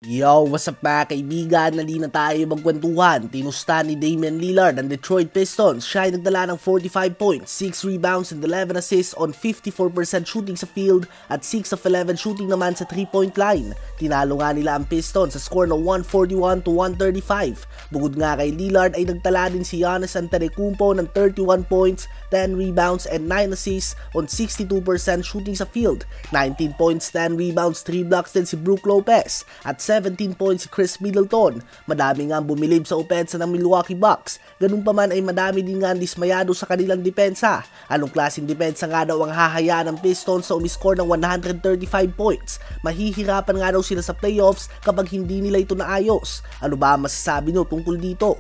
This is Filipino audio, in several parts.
Yo, what's up mga kaibigan? Nali na tayo magkwentuhan. Tinusta ni Damian Lillard ang Detroit Pistons. Siya ay nagdala ng 45 points, 6 rebounds and 11 assists on 54% shooting sa field at 6 of 11 shooting naman sa 3-point line. Tinalo nga nila ang Pistons sa score na 141-135. Bukod nga kay Lillard ay nagtala din si Giannis Antetokounmpo ng 31 points, 10 rebounds and 9 assists on 62% shooting sa field. 19 points, 10 rebounds, 3 blocks din si Brook Lopez at 17 points si Chris Middleton. Madami nga bumilib sa opensa ng Milwaukee Bucks. Ganun pa man ay madami din nga dismayado sa kanilang depensa. Anong klaseng depensa nga daw ang hahayaan ng Pistons sa umiscore ng 135 points? Mahihirapan nga daw sila sa playoffs kapag hindi nila ito naayos. Ano ba ang masasabi nyo tungkol dito?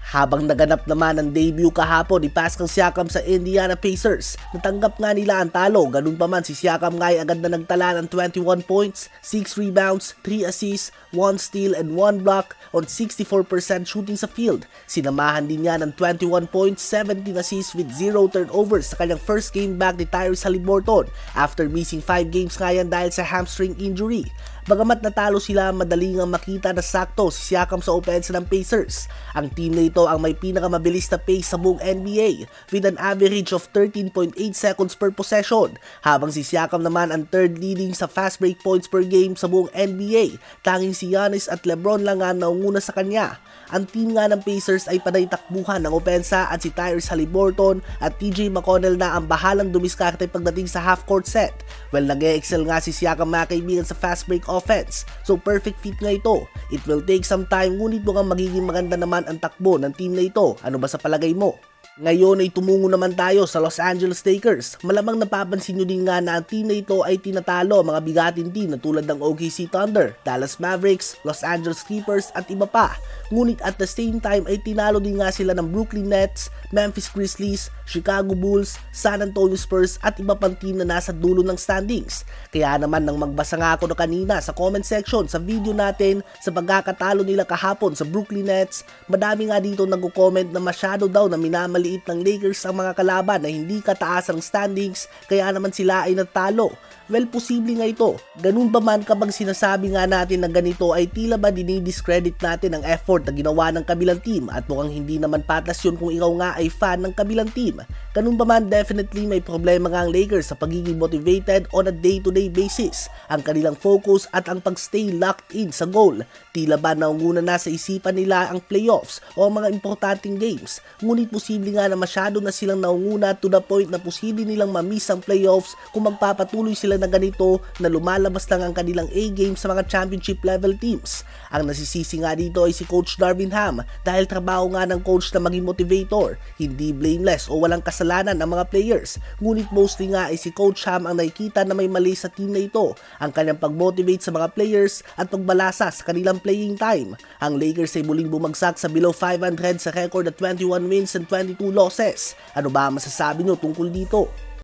Habang naganap naman ang debut kahapon ni Pascal Siakam sa Indiana Pacers, natanggap nga nila ang talo. Ganun pa man si Siakam nga ay agad na nagtala ng 21 points, 6 rebounds, 3 assists, 1 steal and 1 block on 64% shooting sa field. Sinamahan din niya ng 21 points, 17 assists with 0 turnovers sa kanyang first game back ni Tyrese Haliburton after missing 5 games nga yan dahil sa hamstring injury. Bagamat natalo sila, madali nga makita na sakto si Siakam sa opensa ng Pacers. Ang team na ito ang may pinakamabilis na pace sa buong NBA with an average of 13.8 seconds per possession, habang si Siakam naman ang third leading sa fast break points per game sa buong NBA. Tanging si Giannis at LeBron lang ang naunguna sa kanya. Ang team nga ng Pacers ay panay takbuhan ng opensa at si Tyrese Haliburton at TJ McConnell na ang bahalang dumiskarte pagdating sa half-court set. Well, nag-e-excel nga si Siakam mga kaibigan sa fast break offense, so perfect fit nga ito. It will take some time, ngunit mukhang magiging maganda naman ang takbo ng team na ito. Ano ba sa palagay mo? Ngayon ay tumungo naman tayo sa Los Angeles Lakers. Malamang napapansin nyo din nga na ang team na ito ay tinatalo mga bigating team na tulad ng OKC Thunder, Dallas Mavericks, Los Angeles Clippers at iba pa. Ngunit at the same time ay tinalo din nga sila ng Brooklyn Nets, Memphis Grizzlies, Chicago Bulls, San Antonio Spurs at iba pang team na nasa dulo ng standings. Kaya naman nang magbasa nga ako na kanina sa comment section sa video natin sa pagkakatalo nila kahapon sa Brooklyn Nets, madami nga dito nagko-comment na masyado daw na minamaliit ng Lakers ang mga kalaban na hindi kataas ang standings, kaya naman sila ay natalo. Well, posible nga ito. Ganun ba man kapag sinasabi nga natin na ganito ay tila ba dinidiscredit natin ang effort na ginawa ng kabilang team, at mukhang hindi naman patas yun kung ikaw nga ay fan ng kabilang team. Ganun ba man, definitely may problema nga ang Lakers sa pagiging motivated on a day-to-day basis. Ang kanilang focus at ang pagstay locked in sa goal. Tila ba naunguna na sa isipan nila ang playoffs o ang mga importanteng games. Ngunit posible nga na masyado na silang naunguna to the point na posible nilang mamiss ang playoffs kung magpapatuloy sila na ganito na lumalabas lang ang kanilang A-game sa mga championship level teams. Ang nasisisi nga dito ay si Coach Darvin Ham dahil trabaho nga ng coach na maging motivator, hindi blameless o walang kasalanan ng mga players. Ngunit mostly nga ay si Coach Ham ang nakikita na may mali sa team na ito, ang kanyang pag-motivate sa mga players at pagbalasa sa kanilang playing time. Ang Lakers ay muling bumagsak sa below 500 sa record na 21 wins and 22 losses. Ano ba masasabi nyo tungkol dito?